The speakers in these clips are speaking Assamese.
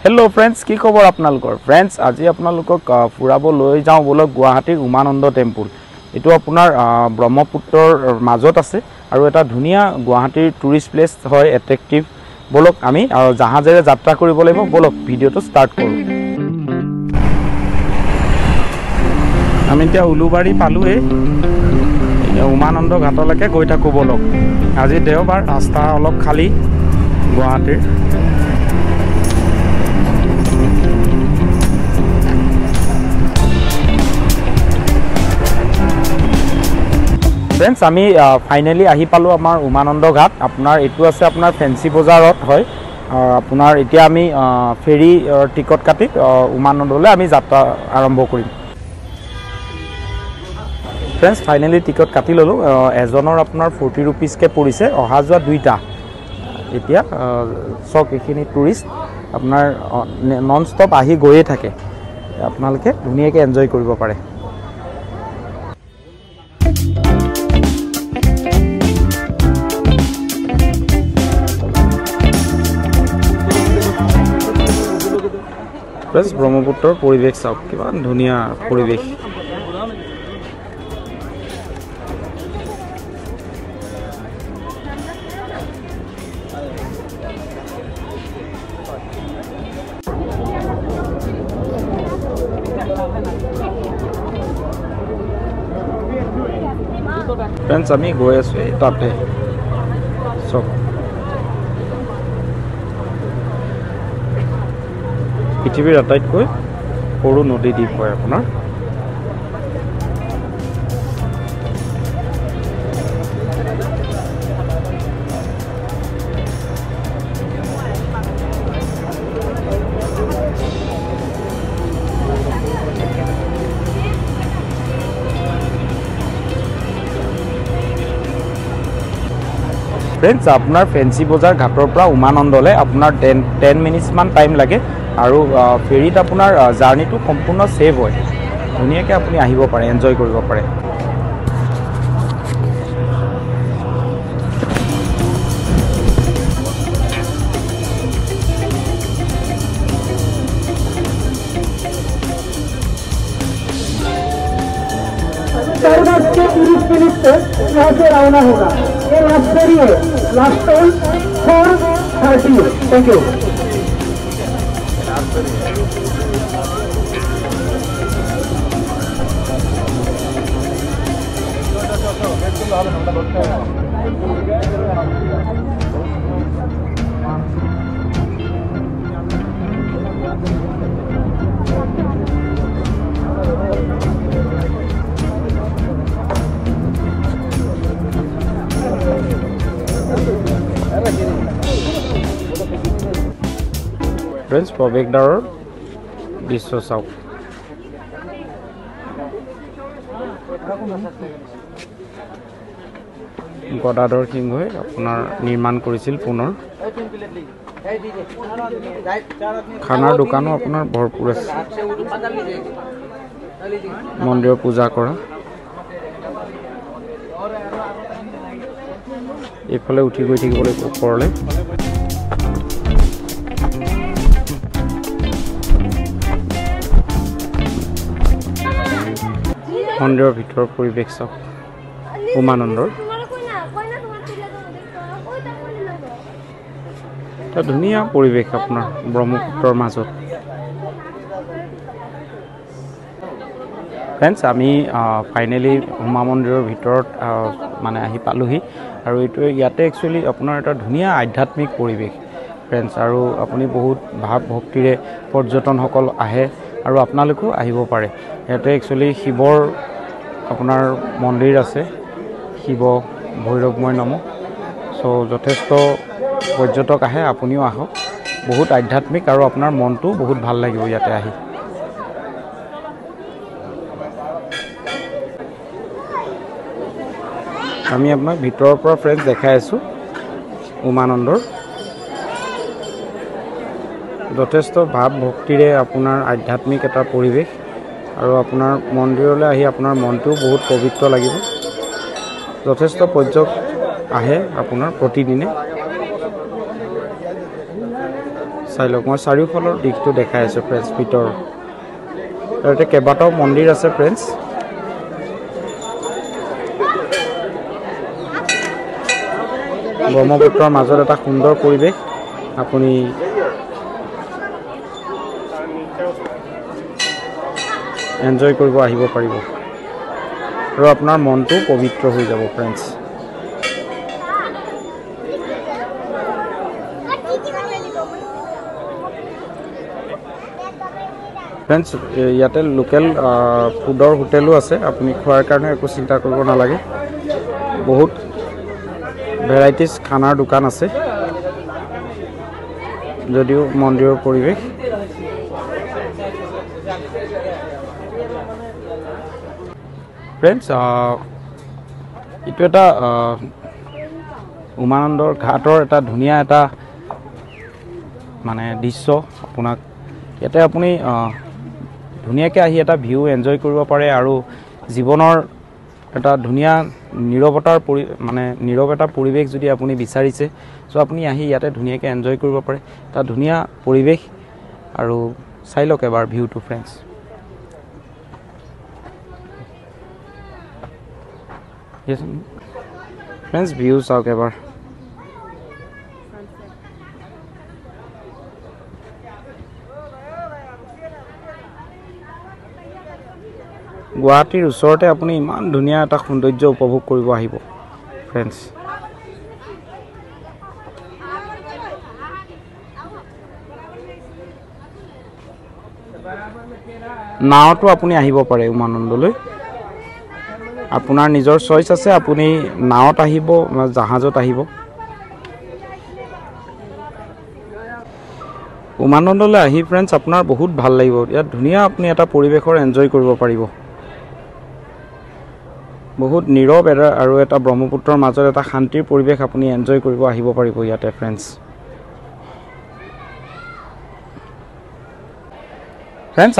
हेलो फ्रेंड्स की खबर आपनालोकर फ्रेंड्स आज आपनालोকক फुराब লৈ যাওঁ बोलक गुवाहाटीर उमानंद टेम्पल एटु आपुनार ब्रह्मपुत्ৰৰ মাজত আছে আৰু এটা ধুনিয়া गुवाहाटीर टूरिस्ट प्लेस হয় एट्रेक्टिव बोलक आमी जहाजेरे यात्रा কৰিব লাগিব बोलक ভিডিওটো स्टार्ट करू आमी এতিয়া उलुबारी पालुए उमानंद घाटলৈকে গৈ থাকো बोलक আজি দেওবাৰ ৰাস্তা অলপ খালি गुवाहाटीर फ्रेंड्स आमी फाइनली आही पालो आमार उमानंद घाट आपनार एटु आछे आपनार फैंसी बजारत হয় आपनार एटिया आमी फेरी टिकट काटि उमानंदले आमी यात्रा आरम्भ करिम फ्रेंड्स फाइनली टिकट काटि ललो एजनर आपनार 40 रुपीस के परिसे अहा जोआ दुइटा एटिया सक एखिनि टूरिस्ट आपनार नन स्टप आही गये थाके आपनालके धुनियाके एन्जय करिब पारे प्लस ब्रह्मपुत्ৰৰ পৰিৱেশ চাওক কিমান ধুনিয়া পৰিৱেশ फ्रेंड्स আমি গৈ আছো তাতে সব पृथ्वीर आटाइतকৈ সৰু নদী দ্বীপ হয় আপোনাৰ फ्रेंड्स आपनार फैंसी बजार घाटर পৰা उमानंदले आपनार 10 मिनिट्स मान टाइम लागे আৰু ফেৰিত আপোনাৰ জাৰ্নিটো সম্পূৰ্ণ সেভ হয় ধুনিয়াকে আপুনি আহিব পাৰে এনজয় কৰিব পাৰে यहाँ से रवाना होगा ये लास्ट फेरी है last time 4:30 thank you friends प्रवेशद्वाৰৰ दृश्য চাওক গদাধৰ সিংহই আপোনাৰ নিৰ্মাণ কৰিছিল পুনৰ খানাৰ দোকানো আপোনাৰ ভৰপুৰ আছে মন্দিৰৰ পূজা কৰা এইফালে উঠি গৈ থাকিবলৈ ওপৰলৈ মন্দিৰৰ ভিতৰৰ পৰিৱেশ চাওক উমানন্দৰ এটা ধুনীয়া পৰিৱেশ আপোনাৰ ব্ৰহ্মপুত্ৰৰ মাজত ফ্ৰেন্ডছ আমি ফাইনেলি উমা মন্দিৰৰ ভিতৰত মানে আহি পালোহি আৰু এইটো ইয়াতে একচুৱেলি আপোনাৰ এটা ধুনীয়া আধ্যাত্মিক পৰিৱেশ ফ্ৰেন্ডছ আৰু আপুনি বহুত ভাৱ ভক্তিৰে পৰ্যটনসকল আহে আৰু আপোনালোকেও আহিব পাৰে ইয়াতে একচুৱেলি শিৱৰ আপোনাৰ মন্দিৰ আছে শিৱ ভৈৰৱময় নম সো যথেষ্ট পৰ্যটক আহে আপুনিও আহক বহুত আধ্যাত্মিক আৰু আপোনাৰ মনটো বহুত ভাল লাগিব ইয়াতে আহি আমি আপোনাক ভিতৰৰ পৰা ফ্ৰেন্ডছ দেখাই আছো উমানন্দৰ যথেষ্ট ভাৱ ভক্তিৰে আপোনাৰ আধ্যাত্মিক এটা পৰিৱেশ আৰু আপোনাৰ মন্দিৰলৈ আহি আপোনাৰ মনটো বহুত পবিত্ৰ লাগিব যথেষ্ট পৰ্যটক আহে আপোনাৰ প্ৰতিদিনে চাই লওক মই চাৰিওফালৰ দিশটো দেখাই আছোঁ ফ্ৰেণ্ডছ ভিতৰৰ ইয়াতে কেইবাটাও মন্দিৰ আছে ফ্ৰেণ্ডছ ব্ৰহ্মপুত্ৰৰ মাজত এটা সুন্দৰ পৰিৱেশ আপুনি এনজয় কৰিব আহিব পাৰিব আৰু আপোনাৰ মনটো পবিত্ৰ হৈ যাব ফ্ৰেণ্ডছ ফ্ৰেণ্ডছ ইয়াতে লোকেল ফুডৰ হোটেলো আছে আপুনি খোৱাৰ কাৰণে একো চিন্তা কৰিব নালাগে বহুত ভেৰাইটিজ খানাৰ দোকান আছে যদিও মন্দিৰৰ পৰিৱেশ ফ্ৰেণ্ডছ এইটো এটা উমানন্দৰ ঘাটৰ এটা ধুনীয়া এটা মানে দৃশ্য আপোনাক ইয়াতে আপুনি ধুনীয়াকৈ আহি এটা ভিউ এনজয় কৰিব পাৰে আৰু জীৱনৰ এটা ধুনীয়া নীৰৱতাৰ নীৰৱ এটা পৰিৱেশ যদি আপুনি বিচাৰিছে চ' আপুনি আহি ইয়াতে ধুনীয়াকৈ এনজয় কৰিব পাৰে এটা ধুনীয়া পৰিৱেশ আৰু চাই লওক এবাৰ ভিউটো ফ্ৰেণ্ডছ ফ্ৰেণ্ডছ ভিউ চাওক এবাৰ গুৱাহাটীৰ ওচৰতে আপুনি ইমান ধুনীয়া এটা সৌন্দৰ্য উপভোগ কৰিব আহিব ফ্ৰেণ্ডছ নাওতো আপুনি আহিব পাৰে উমানন্দলৈ আপোনাৰ নিজৰ চইচ আছে আপুনি নাওত আহিব জাহাজত আহিব উমানন্দলৈ আহি ফ্ৰেণ্ডছ আপোনাৰ বহুত ভাল লাগিব ইয়াত ধুনীয়া আপুনি এটা পৰিৱেশৰ এনজয় কৰিব পাৰিব বহুত নীৰৱ আৰু এটা ব্ৰহ্মপুত্ৰৰ মাজত এটা শান্তিৰ পৰিৱেশ আপুনি এনজয় কৰিব আহিব পাৰিব ইয়াতে ফ্ৰেণ্ডছ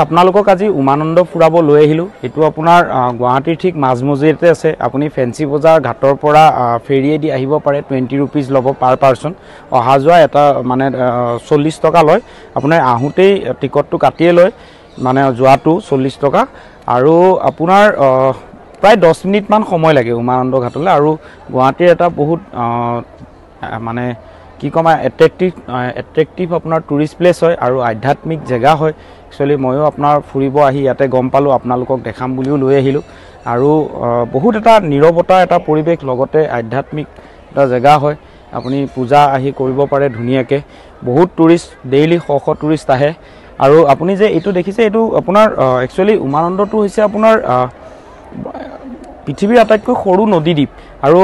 আপোনালোকক আজি উমানন্দ ফুৰাব লৈ আহিলোঁ এইটো আপোনাৰ গুৱাহাটীৰ ঠিক মাজমজিয়াতে আছে আপুনি ফেঞ্চি বজাৰ ঘাটৰ পৰা ফেৰীয়েদি আহিব পাৰে 20 rupees ল'ব পাৰ পাৰ্চন অহা যোৱা এটা মানে 40 টকা লয় আপোনাৰ আহোঁতেই টিকটটো কাটিয়ে লয় মানে যোৱাটো 40 টকা আৰু আপোনাৰ প্ৰায় 10 মিনিটমান সময় লাগে উমানন্দ ঘাটলৈ আৰু গুৱাহাটীৰ এটা বহুত মানে কি কম এট্ৰেক্টিভ আপোনাৰ টুৰিষ্ট প্লেচ হয় আৰু আধ্যাত্মিক জেগা হয় একচুৱেলি ময়ো আপোনাৰ ফুৰিব আহি ইয়াতে গম পালোঁ আপোনালোকক দেখাম বুলিও লৈ আহিলোঁ আৰু বহুত এটা নীৰৱতা এটা পৰিৱেশ লগতে আধ্যাত্মিক এটা জেগা হয় আপুনি পূজা আহি কৰিব পাৰে ধুনীয়াকৈ বহুত টুৰিষ্ট ডেইলি শ টুৰিষ্ট আহে আৰু আপুনি যে এইটো দেখিছে এইটো আপোনাৰ একচুৱেলি উমানন্দটো হৈছে আপোনাৰ পৃথিৱীৰ আটাইতকৈ সৰু নদীদ্বীপ আৰু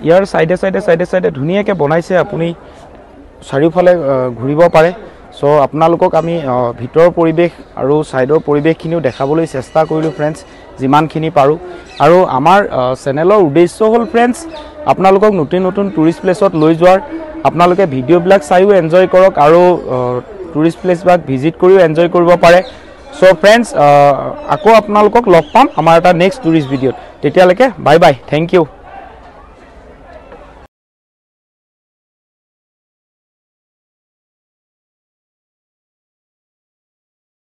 ইয়াৰ চাইডে ধুনীয়াকৈ বনাইছে আপুনি চাৰিওফালে ঘূৰিব পাৰে চ' আপোনালোকক আমি ভিতৰৰ পৰিৱেশ আৰু চাইডৰ পৰিৱেশখিনিও দেখাবলৈ চেষ্টা কৰিলোঁ ফ্ৰেণ্ডছ যিমানখিনি পাৰোঁ আৰু আমাৰ চেনেলৰ উদ্দেশ্য হ'ল ফ্ৰেণ্ডছ আপোনালোকক নতুন টুৰিষ্ট প্লেচত লৈ যোৱাৰ আপোনালোকে ভিডিঅ'বিলাক চাইও এনজয় কৰক আৰু টুৰিষ্ট প্লেচবিলাক ভিজিট কৰিও এনজয় কৰিব পাৰে চ' ফ্ৰেণ্ডছ আকৌ আপোনালোকক লগ পাম আমাৰ এটা নেক্সট টুৰিষ্ট ভিডিঅ'ত তেতিয়ালৈকে বাই বাই থেংক ইউ